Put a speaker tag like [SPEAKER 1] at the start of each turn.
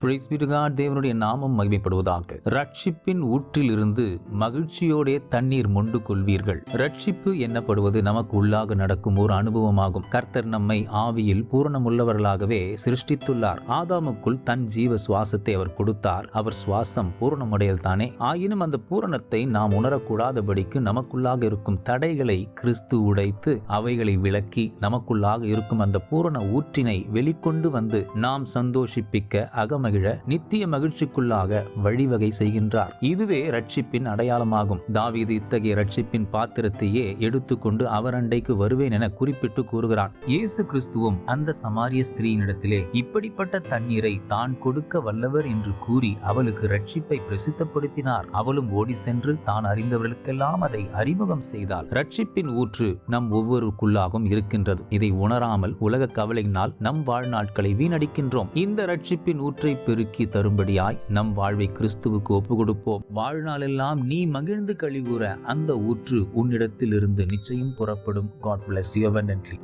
[SPEAKER 1] Price B to God. தேவனுடைய நாமம் மகிமைப்படுவதாக. ரட்சிப்பின் ஊற்றிலிருந்து மகிழ்ச்சியோட தண்ணீர் மொண்டு கொள்வீர்கள். ரட்சிப்பு என்னப்படுவது நமக்கு உள்ளாக நடக்கும் ஒரு அனுபவமாகும். கர்த்தர் நம்மை ஆவியில் பூரணமுள்ளவர்களாகவே சிருஷ்டித்துள்ளார். ஆதாமுக்குள் தன் ஜீவ சுவாசத்தை அவர் கொடுத்தார். அவர் சுவாசம் பூரணமுடையது தானே. ஆயினும் அந்த பூரணத்தை நாம் உணரக்கூடாதபடிக்கு நமக்குள்ளாக இருக்கும் தடைகளை கிறிஸ்து உடைத்து அவைகளை விலக்கி நமக்குள்ளாக இருக்கும் அந்த பூரண ஊற்றினை வெளிக்கொண்டு வந்து நாம் சந்தோஷிப்பிக்க அகமகிழ நித்திய மகிழ்ச்சிக்குள்ளாக வழிவகை செய்கின்றார். இதுவே ரட்சிப்பின் அடையாளமாகும். தாவீது இத்தகைய ரட்சிப்பின் பாத்திரத்தையே எடுத்துக்கொண்டு அவர் அண்டைக்கு வருவேன் என குறிப்பிட்டு கூறுகிறான். இயேசு கிறிஸ்துவும் அந்த சமாரிய ஸ்திரீயினிடத்திலே இப்படிப்பட்ட தண்ணீரை தான் கொடுக்க வல்லவர் என்று கூறி அவளுக்கு ரட்சிப்பை பிரசித்தப்படுத்தினார். அவளும் ஓடி சென்று தான் அறிந்தவர்களுக்கெல்லாம் அதை அறிமுகம் செய்தாள். ரட்சிப்பின் ஊற்று நம் ஒவ்வொருக்குள்ளாகவும் இருக்கின்றது. இதை உணராமல் உலக கவலையினால் நம் வாழ்நாட்களை வீணடிக்கின்றோம். இந்த ரட்சிப்பின் ஊற்றை பெருக்கி தரும்படியாய் நம் வாழ்வை கிறிஸ்துவுக்கு ஒப்பு கொடுப்போம். வாழ்நாளெல்லாம் நீ மகிழ்ந்து கழிகூற அந்த ஊற்று உன்னிடத்தில் இருந்து நிச்சயம் புறப்படும். God bless you abundantly.